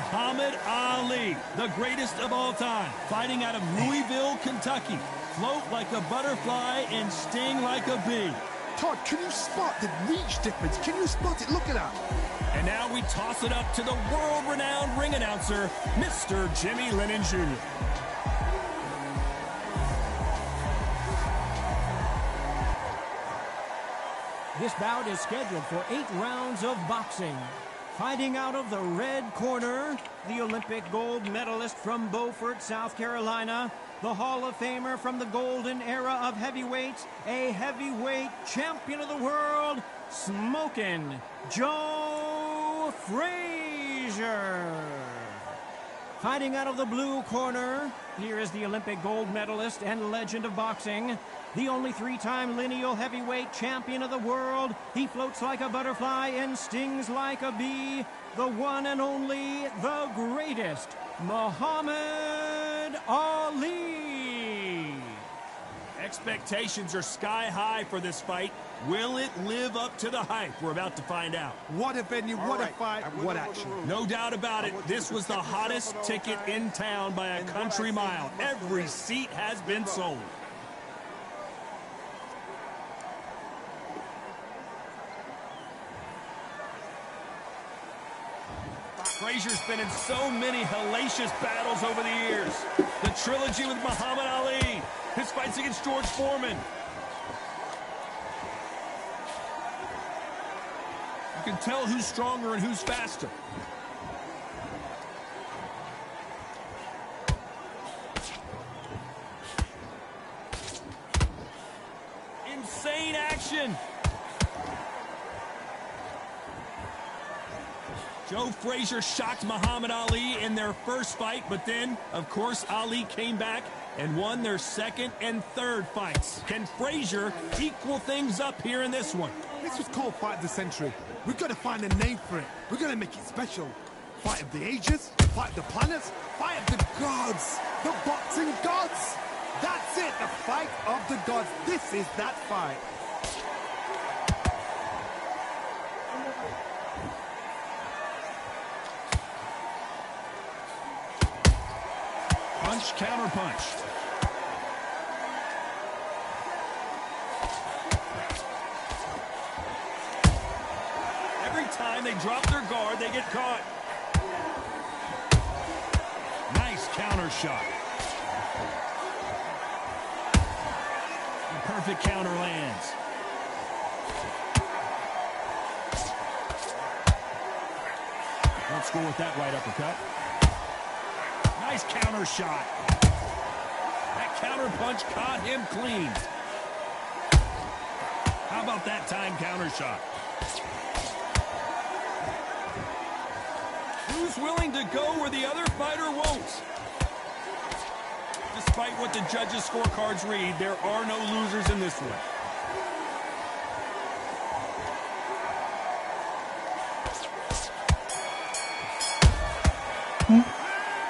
Muhammad Ali, the greatest of all time, fighting out of Louisville, Kentucky. Float like a butterfly and sting like a bee. Todd, can you spot the reach difference? Can you spot it? Look at that. And now we toss it up to the world-renowned ring announcer, Mr. Jimmy Lennon Jr. This bout is scheduled for 8 rounds of boxing. Fighting out of the red corner, the Olympic gold medalist from Beaufort, South Carolina, the Hall of Famer from the golden era of heavyweights, a heavyweight champion of the world, Smokin' Joe Frazier. Fighting out of the blue corner, here is the Olympic gold medalist and legend of boxing, the only 3-time lineal heavyweight champion of the world. He floats like a butterfly and stings like a bee. The one and only, the greatest, Muhammad Ali. Expectations are sky high for this fight. Will it live up to the hype? We're about to find out. What a venue, what a fight, what action. No doubt about it, this was the hottest ticket in town by a country mile. Every seat has been sold. Frazier's been in so many hellacious battles over the years. The trilogy with Muhammad Ali, his fights against George Foreman. You can tell who's stronger and who's faster. Insane action. Joe Frazier shocked Muhammad Ali in their first fight, but then, of course, Ali came back and won their second and third fights. Can Frazier equal things up here in this one? This was called Fight of the Century. We've got to find a name for it. We've got to make it special. Fight of the ages, fight of the planets, fight of the gods, the boxing gods. That's it, the fight of the gods. This is that fight. Punch, counter punch. Every time they drop their guard, they get caught. Nice counter shot. The perfect counter lands. Don't score with that right uppercut. Nice counter shot. That counter punch caught him clean. How about that time counter shot? Who's willing to go where the other fighter won't? Despite what the judges' scorecards read, there are no losers in this one.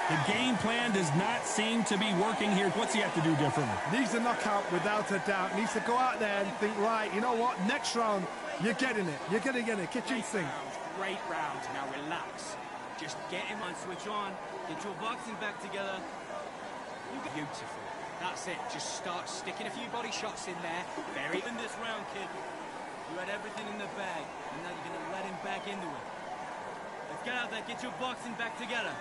The game plan does not seem to be working here. What's he have to do differently? Needs a knockout without a doubt. Needs to go out there and think, right, you know what, next round, you're getting it. You're going to get it. Kitchen sink. Great round. Now relax. Just get him on, switch on. Get your boxing back together. Beautiful. That's it. Just start sticking a few body shots in there. Very in this round, kid. You had everything in the bag, and now you're going to let him back into it. Let's get out there. Get your boxing back together.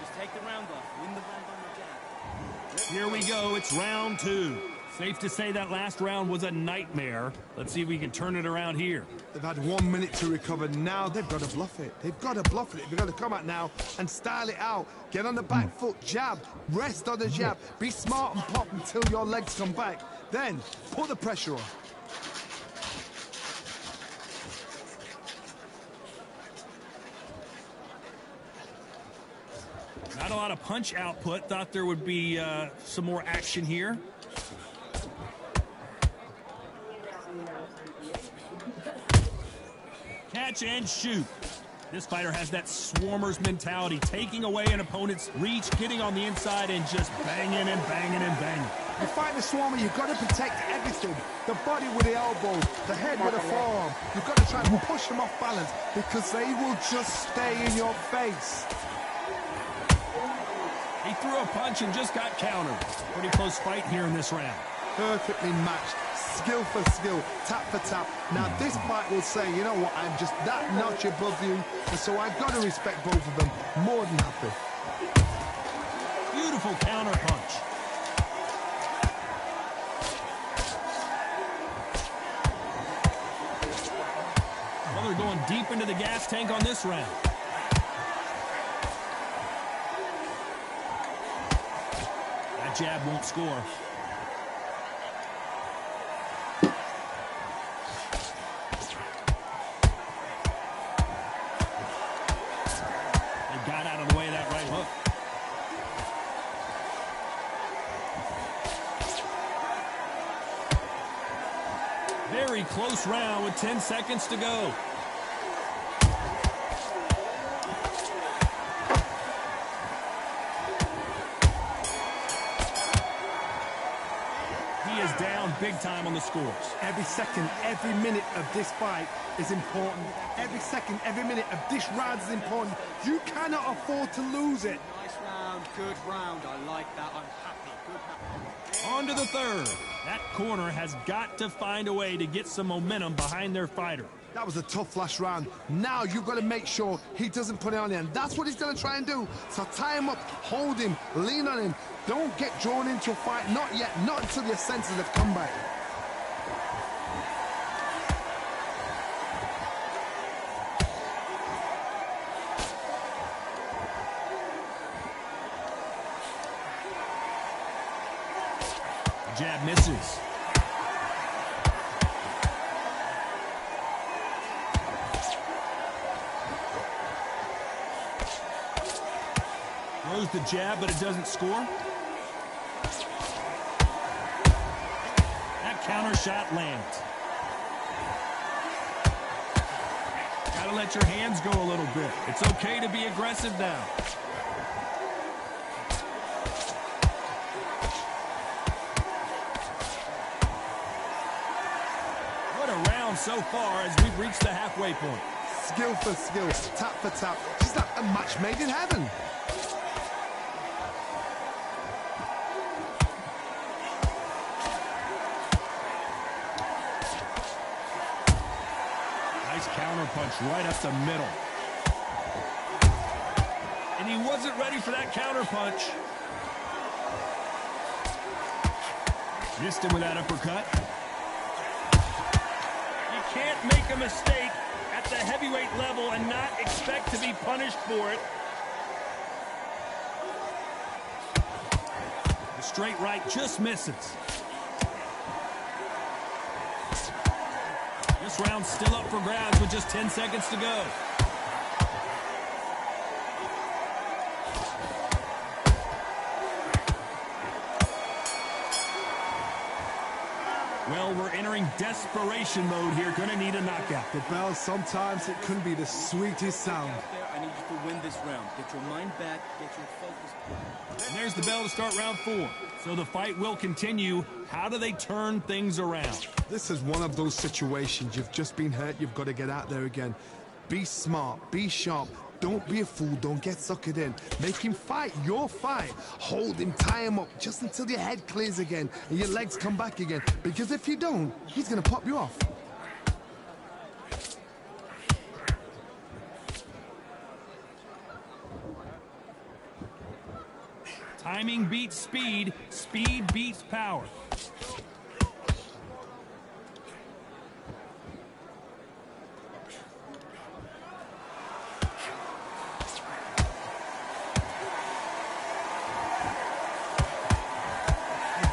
Just take the round off. Win the round on the jab. Here we go. It's round 2. Safe to say that last round was a nightmare. Let's see if we can turn it around here. They've had 1 minute to recover. Now they've got to bluff it. They've got to bluff it. They've got to come out now and style it out. Get on the back foot, jab, rest on the jab. Be smart and pop until your legs come back. Then put the pressure on. Not a lot of punch output. Thought there would be some more action here. Catch and shoot. This fighter has that swarmer's mentality, taking away an opponent's reach, getting on the inside, and just banging and banging and banging. You fight the swarmer, you've got to protect everything. The body with the elbow, the head with the forearm. You've got to try and push them off balance because they will just stay in your face. He threw a punch and just got countered. Pretty close fight here in this round. Perfectly matched, skill for skill, tap for tap. Now this fight will say, you know what, I'm just that notch above you, and so I've got to respect both of them more than happy. Beautiful counter punch. Well, they're going deep into the gas tank on this round. That jab won't score. They got out of the way of that right hook. Very close round with 10 seconds to go. He is down big time on the scores. Every second, every minute of this fight is important. Every second, every minute of this round is important. You cannot afford to lose it. Nice round, good round. I like that. I'm happy. Good round. On to the third. That corner has got to find a way to get some momentum behind their fighter. That was a tough last round. Now you've got to make sure he doesn't put it on you, and that's what he's going to try and do. So tie him up, hold him, lean on him. Don't get drawn into a fight. Not yet. Not until your senses have come back. Jab misses. Throws the jab, but it doesn't score. That counter shot lands. Gotta let your hands go a little bit. It's okay to be aggressive now. What a round so far as we've reached the halfway point. Skill for skill, tap for tap. Just like a match made in heaven. Nice counter punch right up the middle. And he wasn't ready for that counter punch. Missed him with that uppercut. You can't make a mistake at the heavyweight level and not expect to be punished for it. The straight right just misses. This round's still up for grabs with just 10 seconds to go. Well, we're entering desperation mode here. Gonna need a knockout. The bell, sometimes it can be the sweetest sound. I need you to win this round. Get your mind back, get your focus. And there's the bell to start round 4. So the fight will continue. How do they turn things around? This is one of those situations. You've just been hurt. You've got to get out there again. Be smart. Be sharp. Don't be a fool. Don't get suckered in. Make him fight your fight. Hold him, tie him up just until your head clears again and your legs come back again. Because if you don't, he's going to pop you off. Timing beats speed. Speed beats power.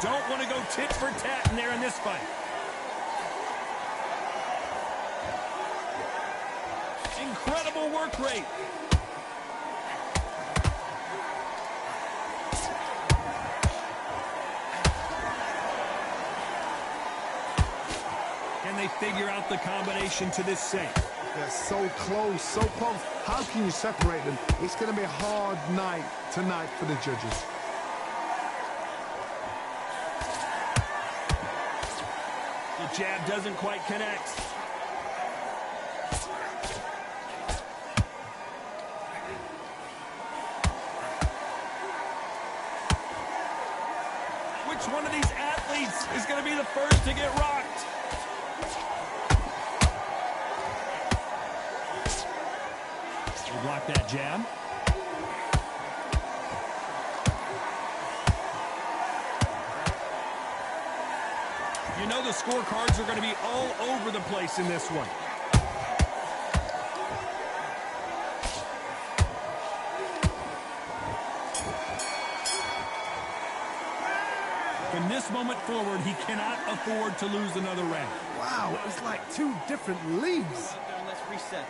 Don't want to go tit for tat in there in this fight. Incredible work rate. Can they figure out the combination to this safe? They're so close, so close. How can you separate them? It's going to be a hard night tonight for the judges. The jab doesn't quite connect. is going to be the first to get rocked. He blocked that jab. You know the scorecards are going to be all over the place in this one. From this moment forward, he cannot afford to lose another round. Wow, it was like two different leagues. Out there and let's reset.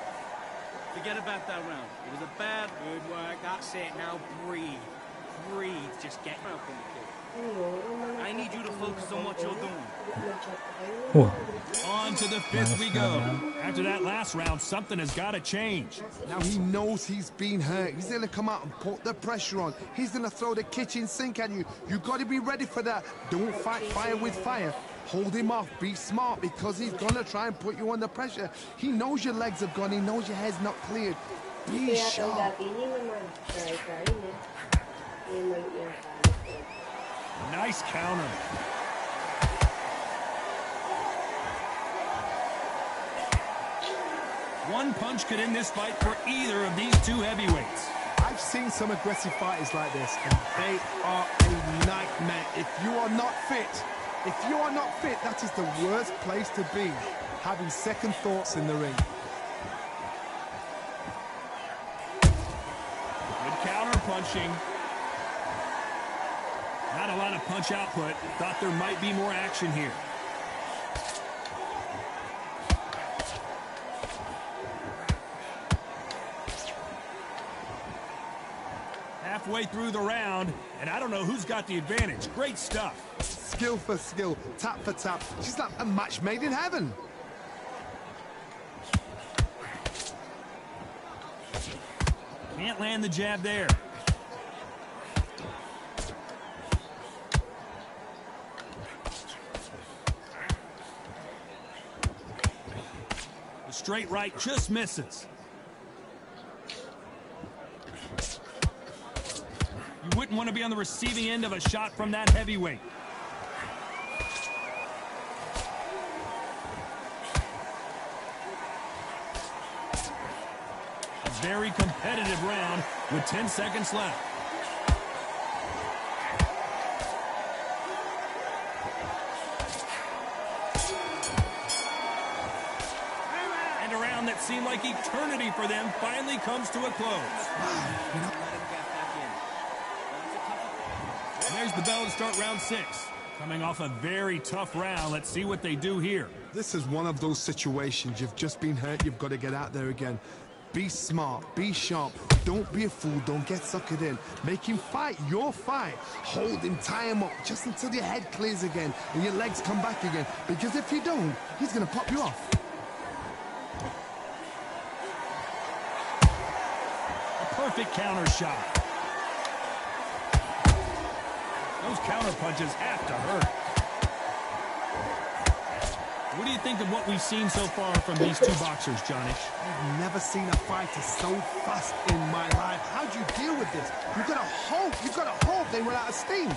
Forget about that round. It was a bad... Good work. That's it. Now breathe. Breathe. Just get out from the kid. I need you to focus on what you're doing. On to the fifth we go. After that last round, something has got to change. Now he knows he's been hurt. He's going to come out and put the pressure on. He's going to throw the kitchen sink at you. You got to be ready for that. Don't fight fire with fire. Hold him off. Be smart because he's going to try and put you under pressure. He knows your legs have gone. He knows your head's not cleared. Be sharp. Nice counter. One punch could end this fight for either of these two heavyweights. I've seen some aggressive fighters like this, and they are a nightmare. If you are not fit, that is the worst place to be, having second thoughts in the ring. Good counter punching. Not a lot of punch output. Thought there might be more action here. Halfway through the round, and I don't know who's got the advantage. Great stuff. Skill for skill, tap for tap. She's like a match made in heaven. Can't land the jab there. The straight right just misses. You wouldn't want to be on the receiving end of a shot from that heavyweight. A very competitive round with 10 seconds left. And a round that seemed like eternity for them finally comes to a close. And there's the bell to start round 6. Coming off a very tough round. Let's see what they do here. This is one of those situations. You've just been hurt. You've got to get out there again. Be smart. Be sharp. Don't be a fool. Don't get suckered in. Make him fight your fight. Hold him. Tie him up just until your head clears again and your legs come back again. Because if you don't, he's going to pop you off. A perfect counter shot. Those counter punches have to hurt. What do you think of what we've seen so far from these two boxers, Johnny? I've never seen a fighter so fast in my life. How do you deal with this? You've got to hope. You've got to hope they run out of steam.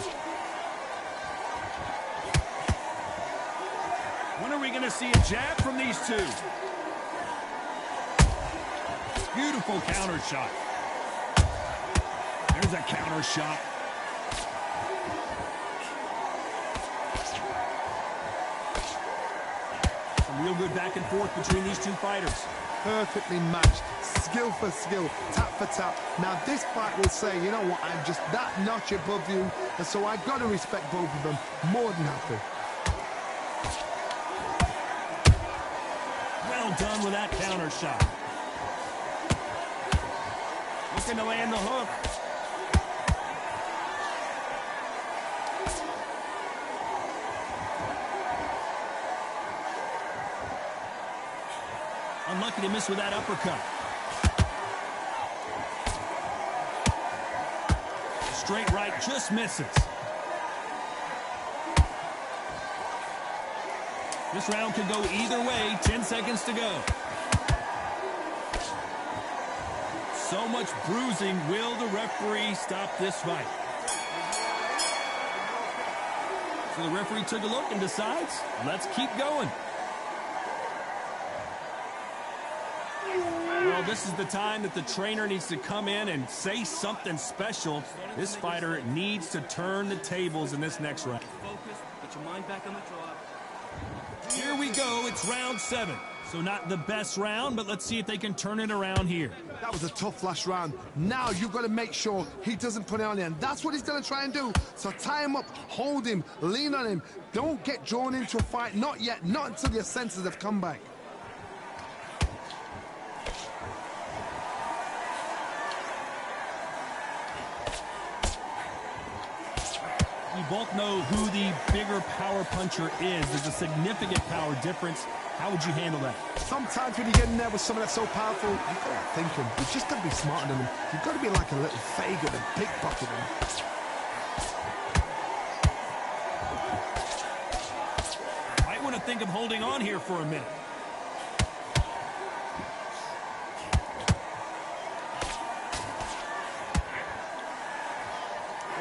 When are we going to see a jab from these two? Beautiful counter shot. There's a counter shot. Real good back and forth between these two fighters. Perfectly matched, skill for skill, tap for tap. Now this fight will say, you know what, I'm just that notch above you, and so I got to respect both of them more than happy. Well done with that counter shot. Looking to land the hook. Unlucky to miss with that uppercut. Straight right just misses. This round could go either way. 10 seconds to go. So much bruising. Will the referee stop this fight? So So the referee took a look and decides, let's keep going. Well, this is the time that the trainer needs to come in and say something special. This fighter needs to turn the tables in this next round. Focus, get your mind back on the draw. Here we go, it's round 7. So not the best round, but let's see if they can turn it around here. That was a tough last round. Now you've got to make sure he doesn't put it on you, and that's what he's going to try and do. So tie him up, hold him, lean on him. Don't get drawn into a fight. Not yet, not until your senses have come back. We both know who the bigger power puncher is. There's a significant power difference. How would you handle that? Sometimes when you get in there with someone that's so powerful, you've got to think him. You've just got to be smarter than him. You've got to be like a little Fagin and pickpocket him. Might want to think of holding on here for a minute.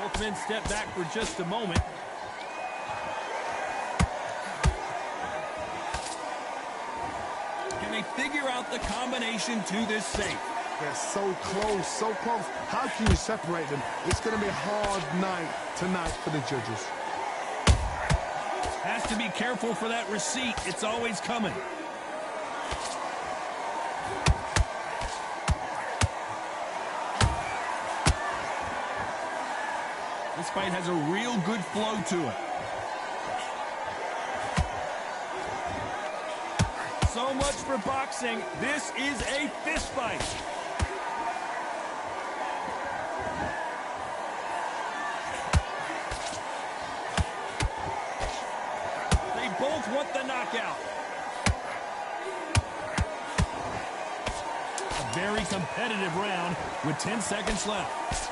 Both men step back for just a moment. Can they figure out the combination to this safe? They're so close, so close. How can you separate them? It's going to be a hard night tonight for the judges. Has to be careful for that receipt. It's always coming. This fight has a real good flow to it. So much for boxing. This is a fist fight. They both want the knockout. A very competitive round with 10 seconds left.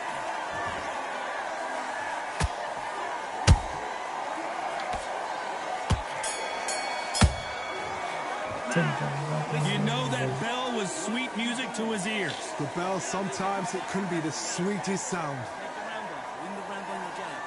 You know that bell was sweet music to his ears. The bell, sometimes it can be the sweetest sound. Take the round off. Win the round on your jab.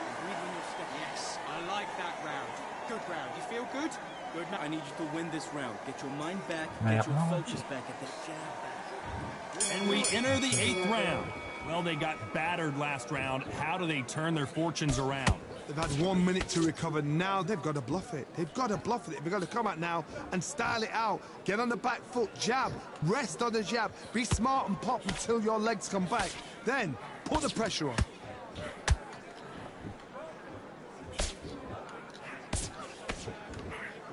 And breathe when you're stepping. Yes, I like that round. Good round. You feel good? Good. I need you to win this round. Get your mind back. Get your focus back at that jab back. And we enter the 8th round. Well, they got battered last round. How do they turn their fortunes around? They've had 1 minute to recover. Now they've got to bluff it. They've got to bluff it. They've got to come out now and style it out. Get on the back foot, jab, rest on the jab. Be smart and pop until your legs come back. Then put the pressure on.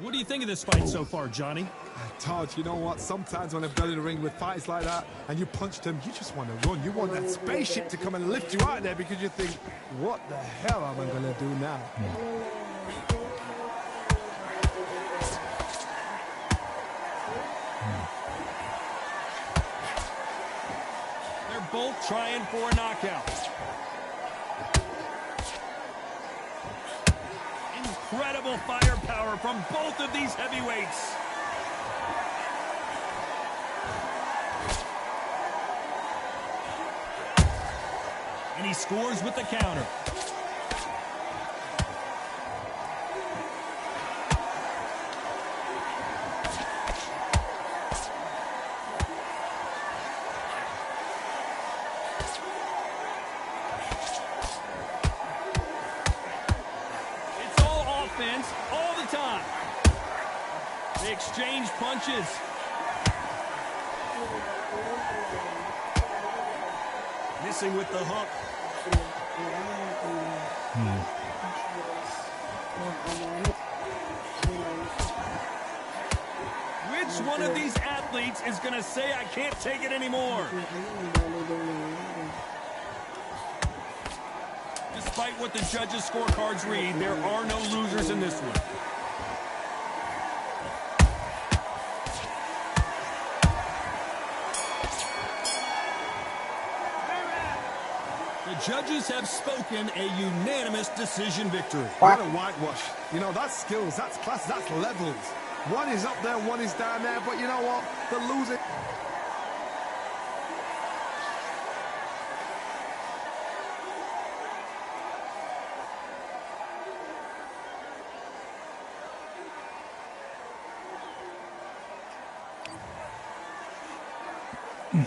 What do you think of this fight so far, Johnny? Todd, you know what? Sometimes when I've been in the ring with fights like that and you punch them, you just want to run. You want that spaceship to come and lift you out of there because you think, what the hell am I going to do now? They're both trying for a knockout. Incredible firepower from both of these heavyweights. And he scores with the counter. It's all offense all the time. They exchange punches. Missing with the hook. Which one of these athletes is going to say, I can't take it anymore? Despite what the judges' scorecards read, there are no losers in this one. The judges have spoken a unanimous decision victory. What a whitewash. You know, that's skills, that's class, that's levels. One is up there, one is down there, but you know what? The loser... No.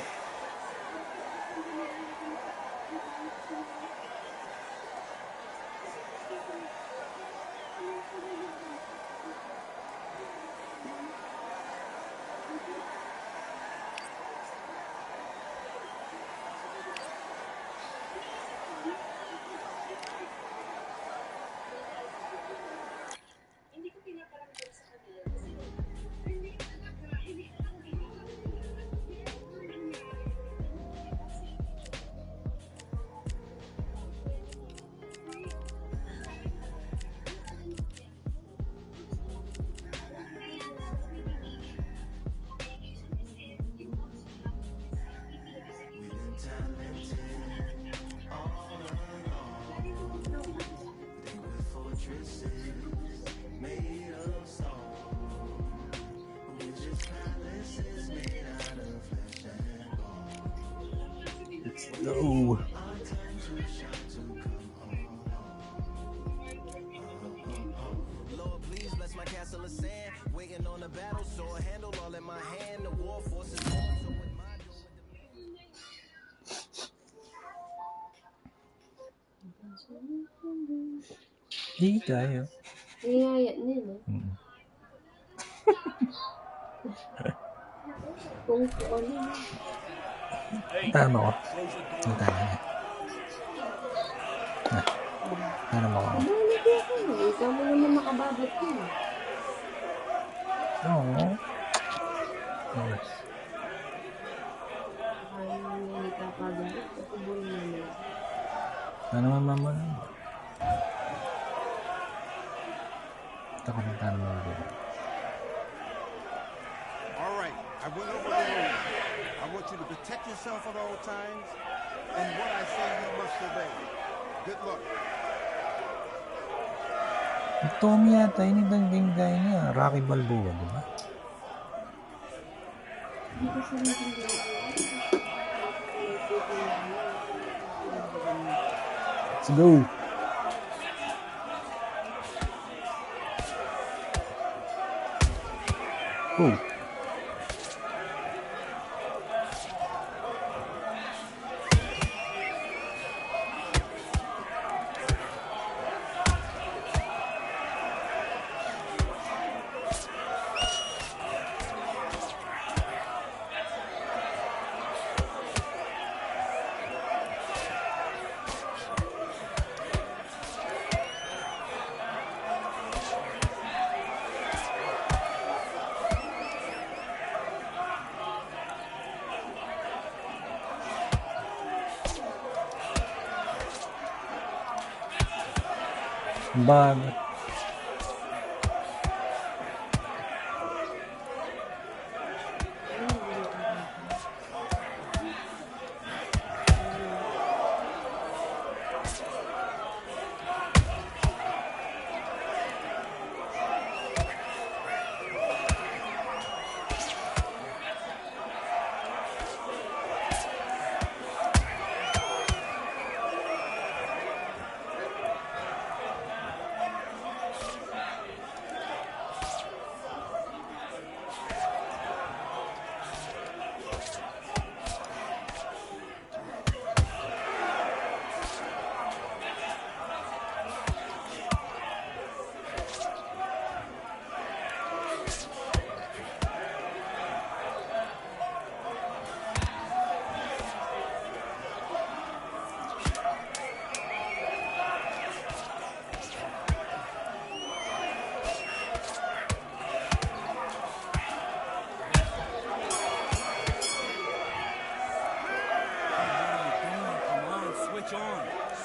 Lord, please bless my castle of sand. Waiting on a battle, so a handle all in my hand. The war force is on, so with my Di tayo. Niyaya nila. Kung ano na. Tama ko. Tama niya. Tama ko. Kabalik ako. Ikaw mo naman nakababat ko. Oo. Kaya nga nagkakabalit. Katubol na niya. Ano naman mama na? Ito ka ng tanong mo dito. All right, I went over the rules. I want you to protect yourself at all times, and what I say you must obey. Good luck. Tommy yata, yun yung game guy niya. Rocky Balboa, di ba? Hindi ko sa Let's go! Oh! Bago.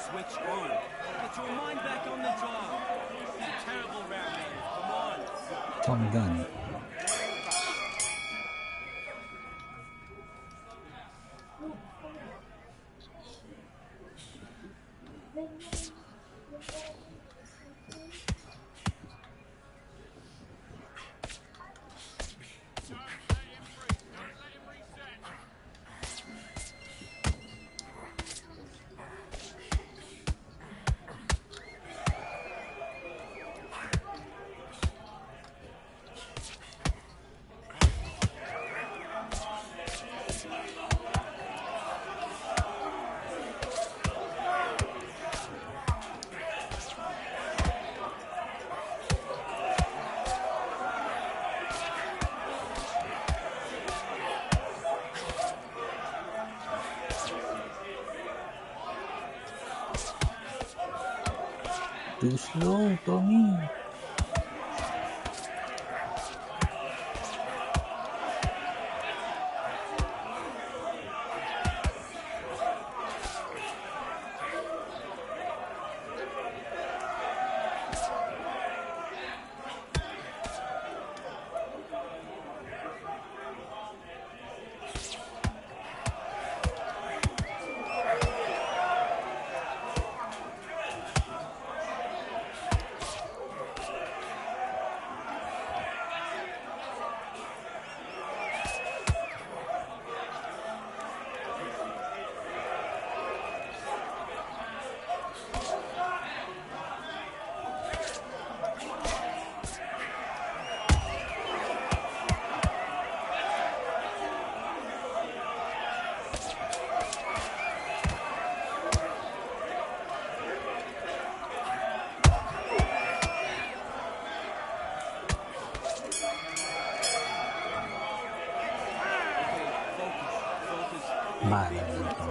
Switch on. Get your mind back on the job. Terrible round, man. Come on. Tommy Gunn. Too slow, Tommy. Bala na ito.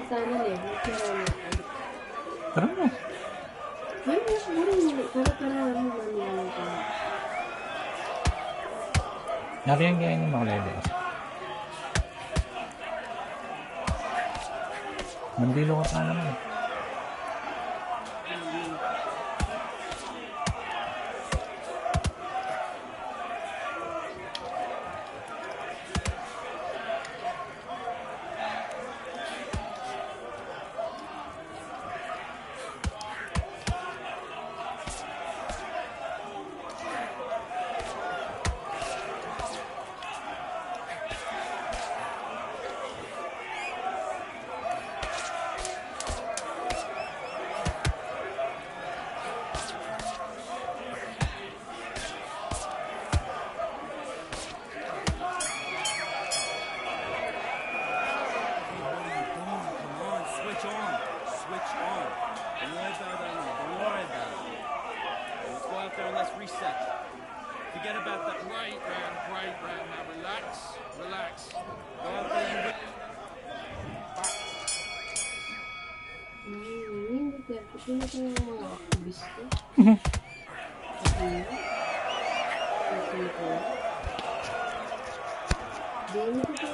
Sana level kaya Tara na. Ayun, siguro para manilang ka. Nariyan kaya yung mga levels. Nandilo ka pa naman. Forget about that. Great round. Now relax. Go out there, you win. Ini kita kayak mga aktivis ko. Dini ko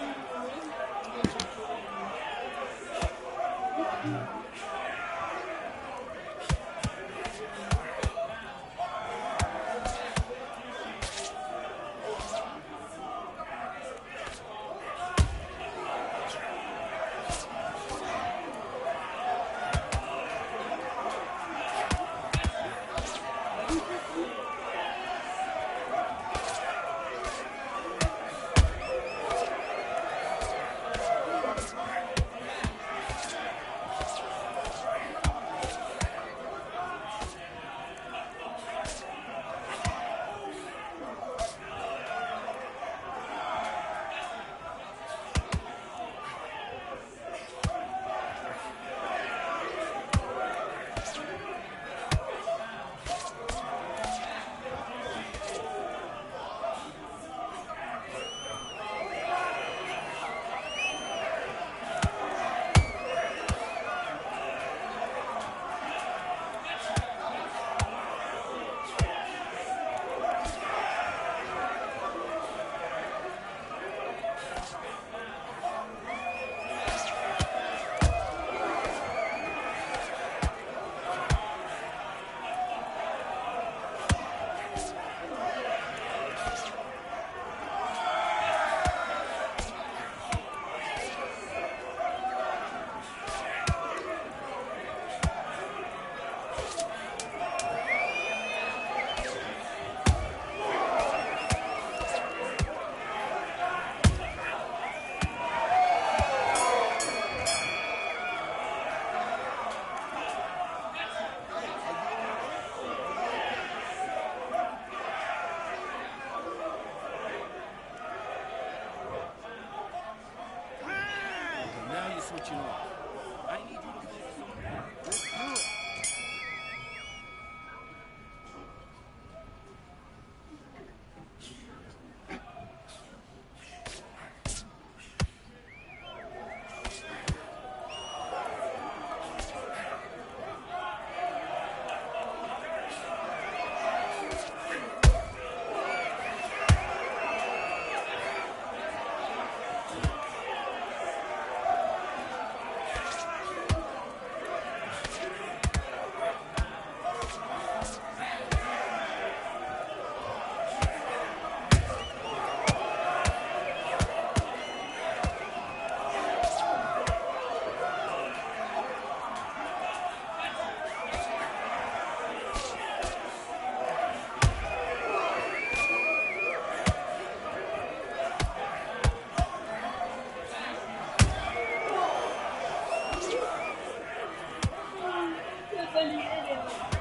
switching off. I need you to focus on... Let's do it.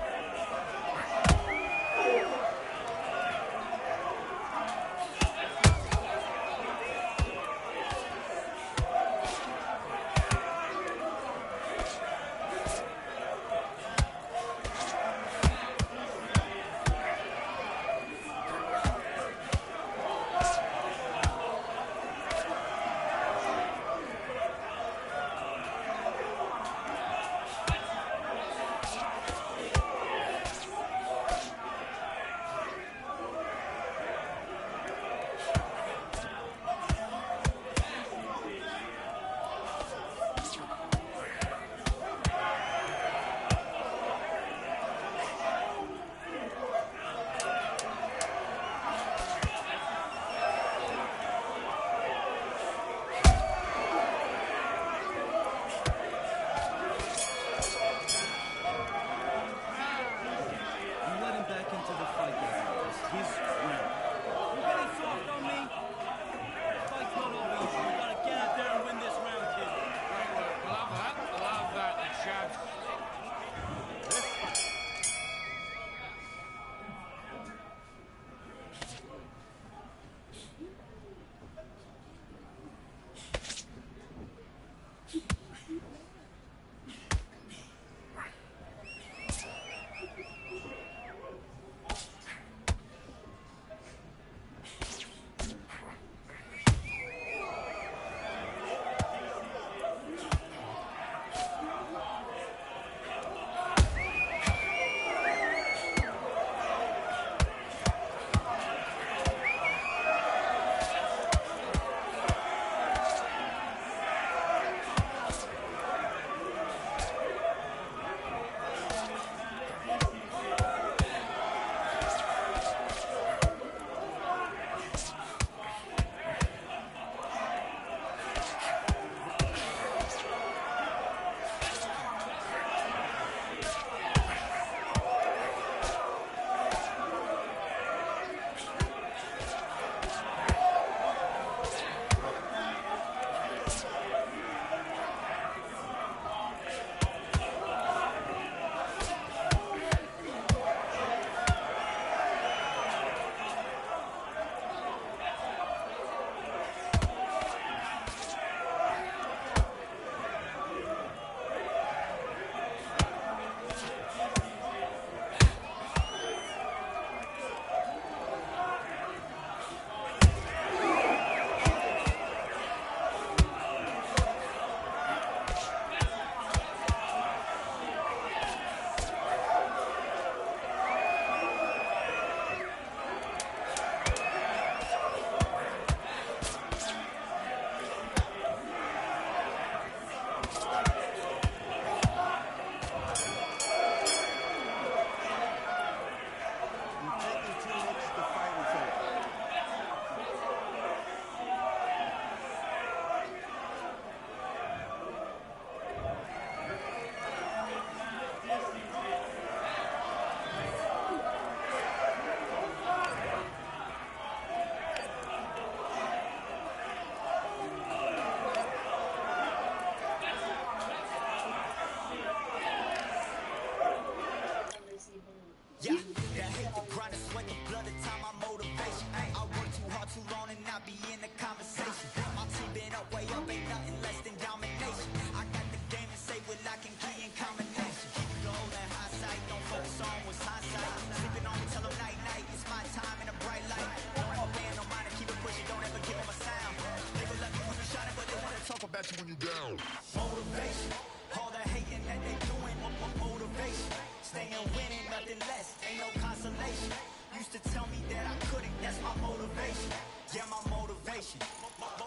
Motivation, all the hating that they doing, motivation. Staying winning, nothing less, ain't no consolation. Used to tell me that I couldn't, that's my motivation. Yeah, my motivation,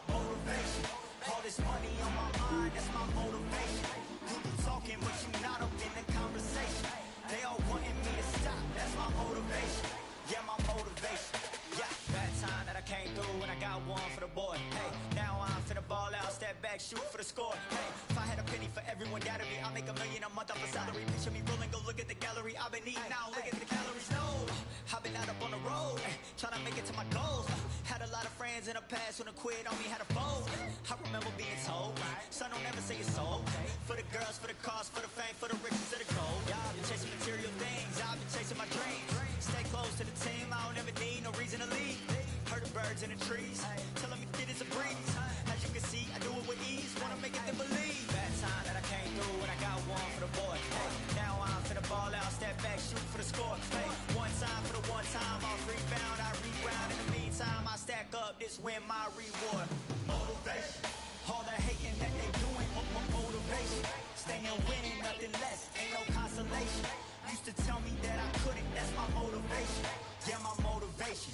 motivation. All this money on my mind, that's my motivation. You talking, but you not up in the conversation. They all wanting me to stop, that's my motivation. Yeah, my motivation. Yeah, bad time that I came through when I got one for the boy. Hey, now I'm finna ball out, step back, shoot for the score. Hey, if I had a penny for everyone doubted me, I'll make $1 million a month off a salary. Picture me rolling, go look at the gallery. I've been eating now, look at the calories. No, I've been out up on the road, trying to make it to my goals. Had a lot of friends in the past when I quit on me, had a fold. I remember being told, son, don't ever say it's sold. For the girls, for the cars, for the fame, for the riches, for the gold. Yeah, I've been chasing material things, I've been chasing my dreams. Stay close to the team, I don't ever need no reason to leave. Heard the birds in the trees, telling me it is a breeze. As you can see, I do it with ease, wanna make it to believe. Bad time that I came through when I got one for the boy. Hey, now I'm finna ball out, step back, shoot for the score. Hey, one time for the one time, I'll rebound, I reground. In the meantime, I stack up, this win my reward. Motivation, all the hating that they doing, motivation. Staying winning, nothing less, ain't no consolation. Used to tell me that I couldn't, that's my motivation. Yeah, my motivation,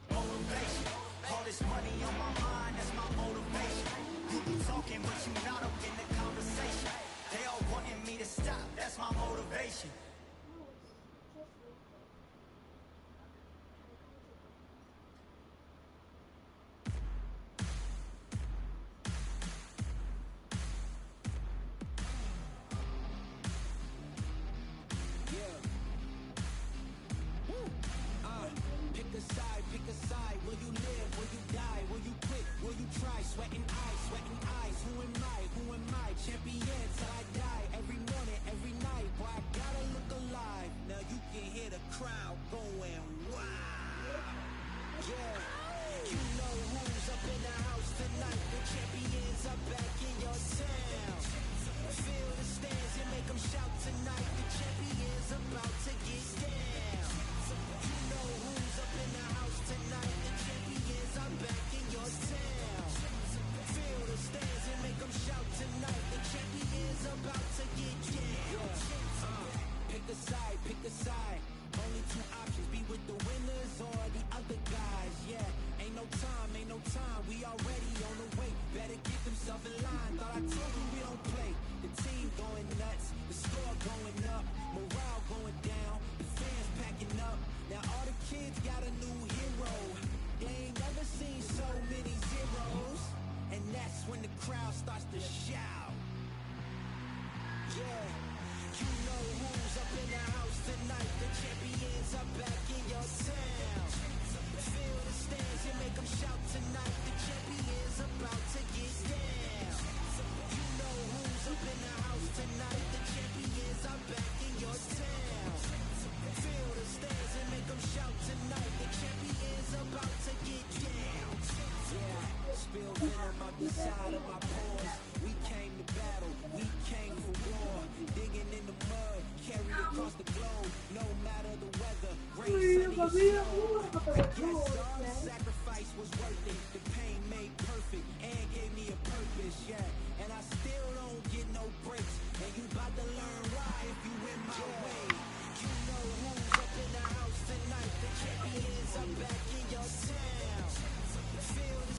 motivation. All this money on my mind, that's my motivation. You be talking, but you not up in the conversation. They all wanting me to stop, that's my motivation. Pick a side. Will you live? Will you die? Will you quit? Will you try? Sweating eyes. Who am I? Champion till I die. Every morning, every night. Boy, I gotta look alive. Now you can hear the crowd going wow. Yeah, you know who's up in the house tonight. The champions are back in your town. Feel the stands and make them shout tonight. The champions about to get down. You know who's up in the house tonight. The champions are back in your town. Feel the stands and make them shout tonight. The champions about to get down. Pick a side. Only two options, be with the winners or the other guys. Yeah, ain't no time. We already on the way. Better get themselves in line. Thought I told you we don't play. The team going nuts, the score going up, morale going down, the fans packing up. Now all the kids got a new hero. They ain't never seen so many zeros. And that's when the crowd starts to shout. Yeah, you know who's up in the house tonight. The champions are back in your town. Feel the stands and make them shout tonight. The champions about to get down. You know who's up in the house tonight. The champions are back in your town. Feel the stands and make them shout tonight. The champions about to get down. Yeah, spill venom out the side of my pores. We came to battle, we came for war. Digging in the mud, carry across the globe. No matter the weather, rain, sunny or snow. I guess all the sacrifice was worth it. The pain made perfect and gave me a purpose, yeah. And I still don't get no breaks. And you about to learn why if you in my way. You know who's up in the house tonight. The champions are back in your town. Feel the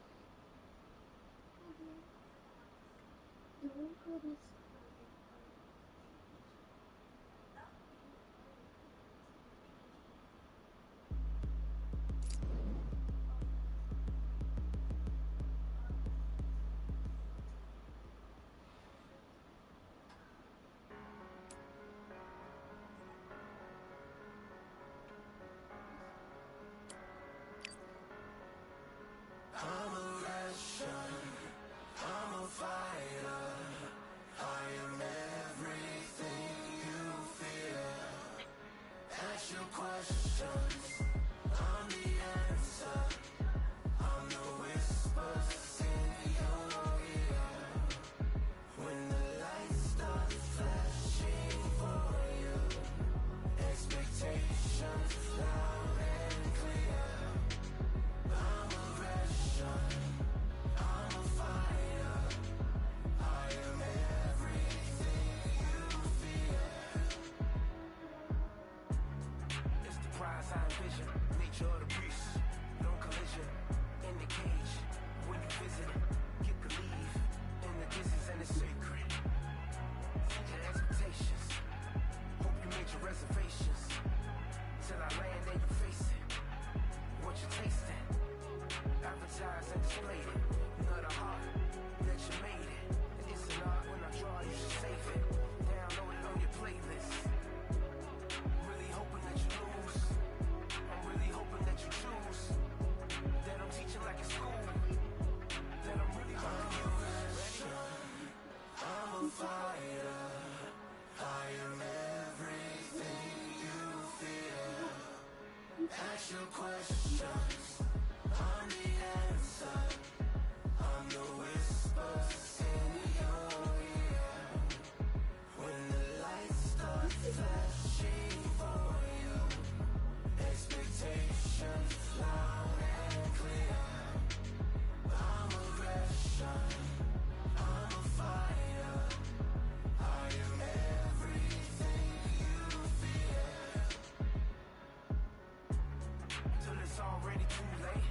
already too late.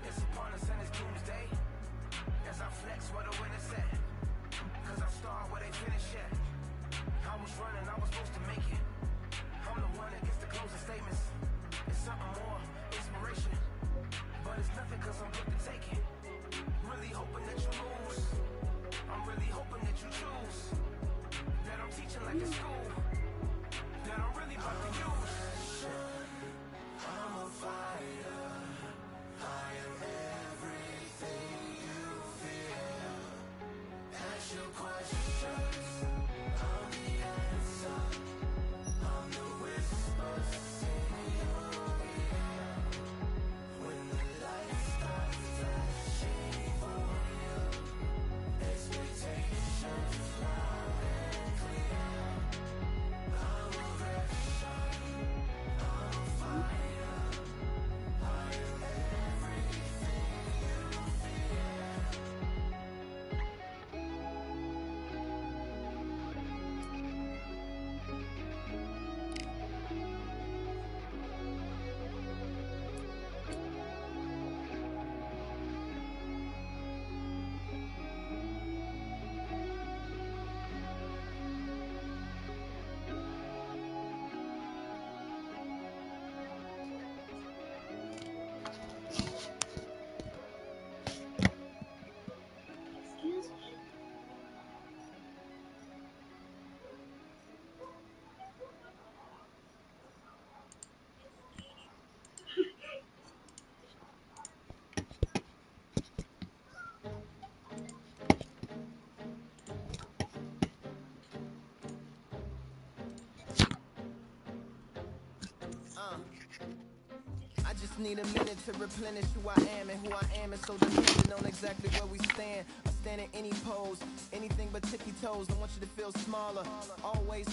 It's upon us and it's doomsday. As I flex where the winners at. Cause I start where they finish at. I was running, I was supposed to make it. I'm the one that gets the closing statements. It's something more, inspiration. But it's nothing cause I'm good to take it. Really hoping that you lose. I'm really hoping that you choose. That I'm teaching like in school. That I'm really about to use. I'm a fighter. I am everything you feel. Ask your questions. I'm the answer. I'm the whispers in your ear. When the light starts flashing for you, expectations loud and clear. I'm a version. I'm a fire. I am everything you fear. Excuse me. I just need a minute to replenish who I am and who I am is so dependent on exactly where we stand. I stand in any pose, anything but tippy toes. Don't want you to feel smaller. Always